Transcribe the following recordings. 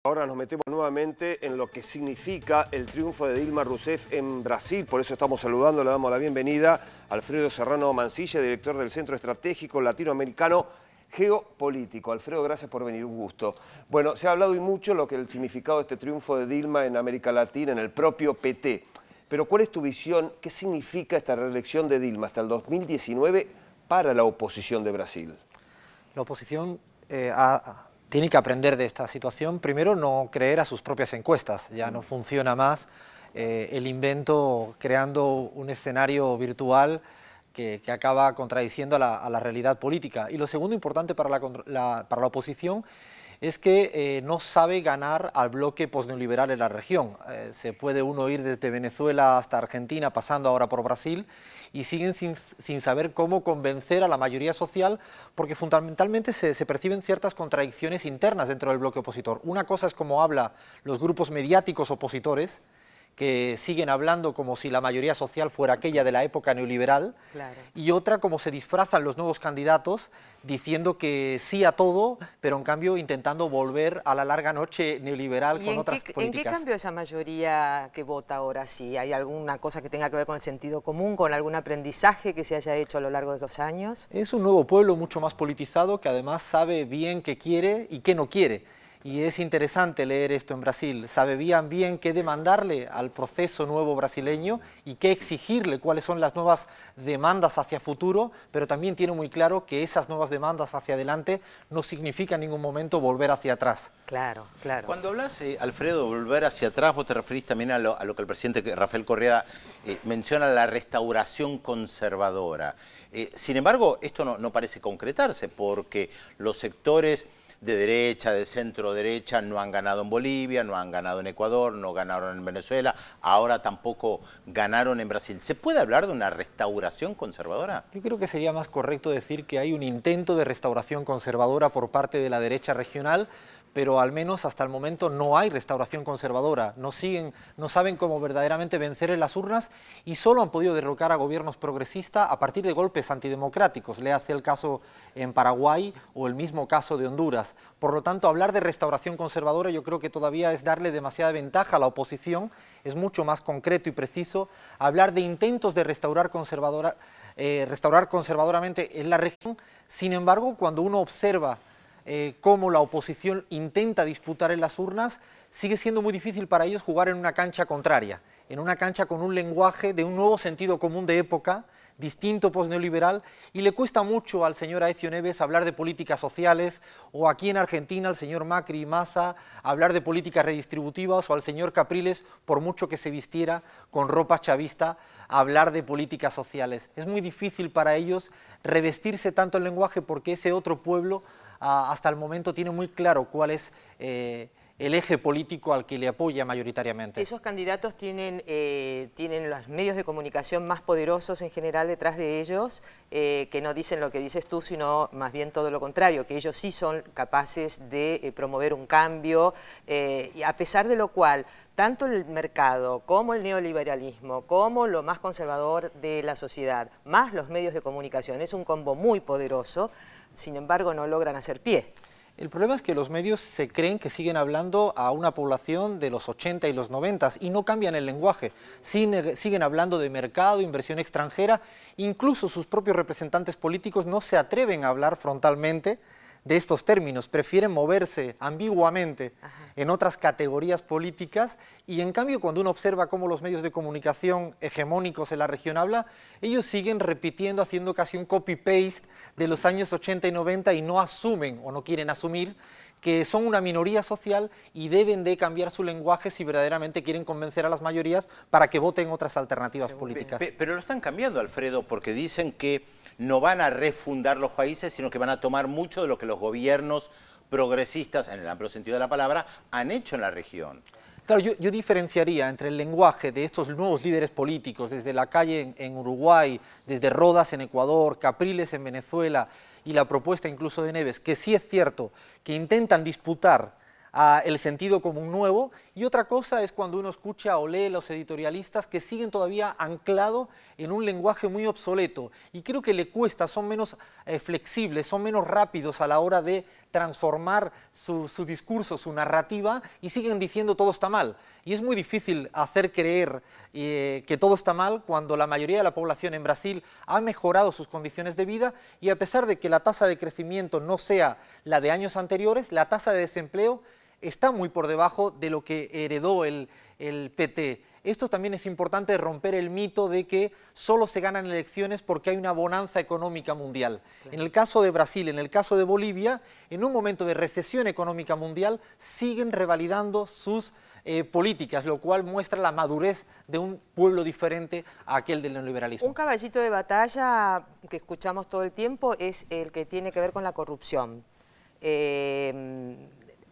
Ahora nos metemos nuevamente en lo que significa el triunfo de Dilma Rousseff en Brasil. Por eso estamos saludando, le damos la bienvenida a Alfredo Serrano Mancilla, director del Centro Estratégico Latinoamericano Geopolítico. Alfredo, gracias por venir, un gusto. Bueno, se ha hablado y mucho lo que el significado de este triunfo de Dilma en América Latina, en el propio PT. Pero ¿cuál es tu visión? ¿Qué significa esta reelección de Dilma hasta el 2019 para la oposición de Brasil? La oposición tiene que aprender de esta situación. Primero, no creer a sus propias encuestas. Ya no funciona más el invento creando un escenario virtual que acaba contradiciendo a la realidad política. Y lo segundo importante para la oposición es que no sabe ganar al bloque posneoliberal en la región. Se puede uno ir desde Venezuela hasta Argentina, pasando ahora por Brasil, y siguen sin saber cómo convencer a la mayoría social, porque fundamentalmente se perciben ciertas contradicciones internas dentro del bloque opositor. Una cosa es cómo hablan los grupos mediáticos opositores, que siguen hablando como si la mayoría social fuera aquella de la época neoliberal, claro. Y otra como se disfrazan los nuevos candidatos diciendo que sí a todo, pero en cambio intentando volver a la larga noche neoliberal con otras políticas. ¿En qué cambió esa mayoría que vota ahora sí? ¿Hay alguna cosa que tenga que ver con el sentido común, con algún aprendizaje que se haya hecho a lo largo de los años? Es un nuevo pueblo mucho más politizado que además sabe bien qué quiere y qué no quiere. Y es interesante leer esto en Brasil. Sabían bien qué demandarle al proceso nuevo brasileño y qué exigirle, cuáles son las nuevas demandas hacia futuro, pero también tiene muy claro que esas nuevas demandas hacia adelante no significan en ningún momento volver hacia atrás. Claro, claro. Cuando hablas, Alfredo, de volver hacia atrás, vos te referís también a lo que el presidente Rafael Correa menciona, la restauración conservadora. Sin embargo, esto no parece concretarse porque los sectores de derecha, de centro derecha, no han ganado en Bolivia, no han ganado en Ecuador, no ganaron en Venezuela, ahora tampoco ganaron en Brasil. ¿Se puede hablar de una restauración conservadora? Yo creo que sería más correcto decir que hay un intento de restauración conservadora por parte de la derecha regional, pero al menos hasta el momento no hay restauración conservadora, no saben cómo verdaderamente vencer en las urnas y solo han podido derrocar a gobiernos progresistas a partir de golpes antidemocráticos, léase el caso en Paraguay o el mismo caso de Honduras. Por lo tanto, hablar de restauración conservadora yo creo que todavía es darle demasiada ventaja a la oposición, es mucho más concreto y preciso. Hablar de intentos de restaurar conservadoramente en la región, sin embargo, cuando uno observa cómo la oposición intenta disputar en las urnas, sigue siendo muy difícil para ellos jugar en una cancha contraria, en una cancha con un lenguaje de un nuevo sentido común de época, distinto posneoliberal, y le cuesta mucho al señor Aécio Neves hablar de políticas sociales, o aquí en Argentina al señor Macri y Massa hablar de políticas redistributivas, o al señor Capriles, por mucho que se vistiera con ropa chavista, hablar de políticas sociales. Es muy difícil para ellos revestirse tanto el lenguaje porque ese otro pueblo hasta el momento tiene muy claro cuál es el eje político al que le apoya mayoritariamente. Esos candidatos tienen los medios de comunicación más poderosos en general detrás de ellos, que no dicen lo que dices tú, sino más bien todo lo contrario, que ellos sí son capaces de promover un cambio, y a pesar de lo cual tanto el mercado como el neoliberalismo, como lo más conservador de la sociedad, más los medios de comunicación, es un combo muy poderoso. Sin embargo, no logran hacer pie. El problema es que los medios se creen que siguen hablando a una población de los 80 y los 90 y no cambian el lenguaje. Siguen hablando de mercado, inversión extranjera, incluso sus propios representantes políticos no se atreven a hablar frontalmente de estos términos, prefieren moverse ambiguamente en otras categorías políticas y en cambio cuando uno observa cómo los medios de comunicación hegemónicos en la región hablan, ellos siguen repitiendo, haciendo casi un copy-paste de los años 80 y 90 y no asumen o no quieren asumir que son una minoría social y deben de cambiar su lenguaje si verdaderamente quieren convencer a las mayorías para que voten otras alternativas políticas. Pero lo están cambiando, Alfredo, porque dicen que no van a refundar los países, sino que van a tomar mucho de lo que los gobiernos progresistas, en el amplio sentido de la palabra, han hecho en la región. Claro, yo diferenciaría entre el lenguaje de estos nuevos líderes políticos, desde Lacalle en Uruguay, desde Rodas en Ecuador, Capriles en Venezuela y la propuesta incluso de Neves, que sí es cierto que intentan disputar el sentido común nuevo, y otra cosa es cuando uno escucha o lee los editorialistas que siguen todavía anclados en un lenguaje muy obsoleto, y creo que le cuesta, son menos flexibles, son menos rápidos a la hora de transformar su discurso, su narrativa, y siguen diciendo todo está mal. Y es muy difícil hacer creer que todo está mal cuando la mayoría de la población en Brasil ha mejorado sus condiciones de vida, y a pesar de que la tasa de crecimiento no sea la de años anteriores, la tasa de desempleo está muy por debajo de lo que heredó el PT. Esto también es importante, romper el mito de que solo se ganan elecciones porque hay una bonanza económica mundial. Claro. En el caso de Brasil, en el caso de Bolivia, en un momento de recesión económica mundial, siguen revalidando sus políticas, lo cual muestra la madurez de un pueblo diferente a aquel del neoliberalismo. Un caballito de batalla que escuchamos todo el tiempo es el que tiene que ver con la corrupción.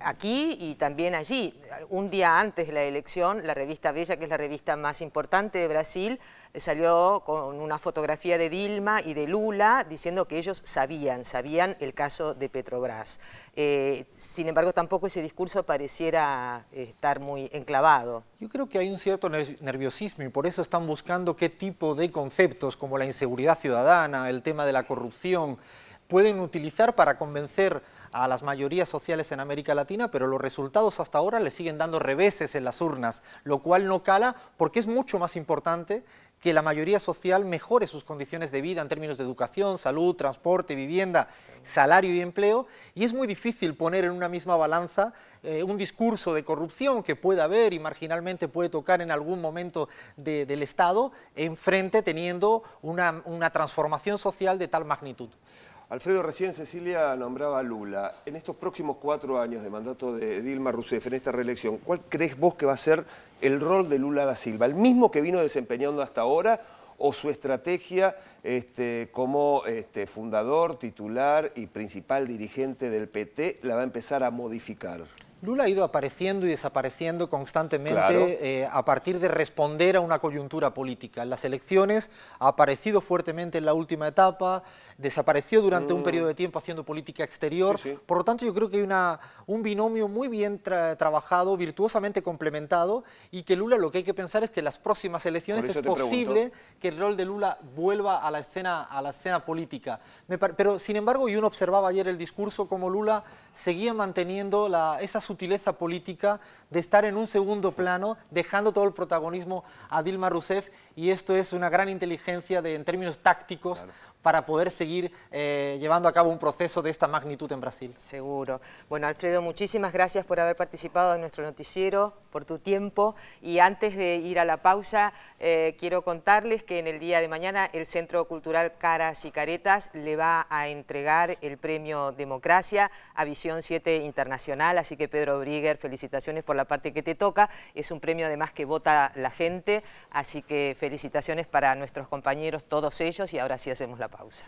Aquí y también allí, un día antes de la elección, la revista Bella, que es la revista más importante de Brasil, salió con una fotografía de Dilma y de Lula diciendo que ellos sabían el caso de Petrobras. Sin embargo, tampoco ese discurso pareciera estar muy enclavado. Yo creo que hay un cierto nerviosismo y por eso están buscando qué tipo de conceptos como la inseguridad ciudadana, el tema de la corrupción, pueden utilizar para convencer a las mayorías sociales en América Latina, pero los resultados hasta ahora le siguen dando reveses en las urnas, lo cual no cala porque es mucho más importante que la mayoría social mejore sus condiciones de vida en términos de educación, salud, transporte, vivienda, salario y empleo, y es muy difícil poner en una misma balanza un discurso de corrupción que puede haber y marginalmente puede tocar en algún momento del Estado, enfrente teniendo una transformación social de tal magnitud. Alfredo, recién Cecilia nombraba a Lula. En estos próximos 4 años de mandato de Dilma Rousseff, en esta reelección, ¿cuál crees vos que va a ser el rol de Lula da Silva? ¿El mismo que vino desempeñando hasta ahora o su estrategia como fundador, titular y principal dirigente del PT la va a empezar a modificar? Lula ha ido apareciendo y desapareciendo constantemente, claro, a partir de responder a una coyuntura política. En las elecciones ha aparecido fuertemente en la última etapa, desapareció durante un periodo de tiempo haciendo política exterior. Sí, sí. Por lo tanto, yo creo que hay un binomio muy bien trabajado, virtuosamente complementado, y que Lula, lo que hay que pensar es que en las próximas elecciones es posible que el rol de Lula vuelva a la escena política. Pero, sin embargo, y uno observaba ayer el discurso, como Lula seguía manteniendo esa sutileza política de estar en un segundo plano, dejando todo el protagonismo a Dilma Rousseff, y esto es una gran inteligencia en términos tácticos, claro, para poder seguir llevando a cabo un proceso de esta magnitud en Brasil. Seguro. Bueno, Alfredo, muchísimas gracias por haber participado en nuestro noticiero, por tu tiempo, y antes de ir a la pausa, quiero contarles que en el día de mañana el Centro Cultural Caras y Caretas le va a entregar el premio Democracia a Visión 7 Internacional, así que Pedro Brigger, felicitaciones por la parte que te toca, es un premio además que vota la gente, así que felicitaciones para nuestros compañeros, todos ellos, y ahora sí hacemos la pausa.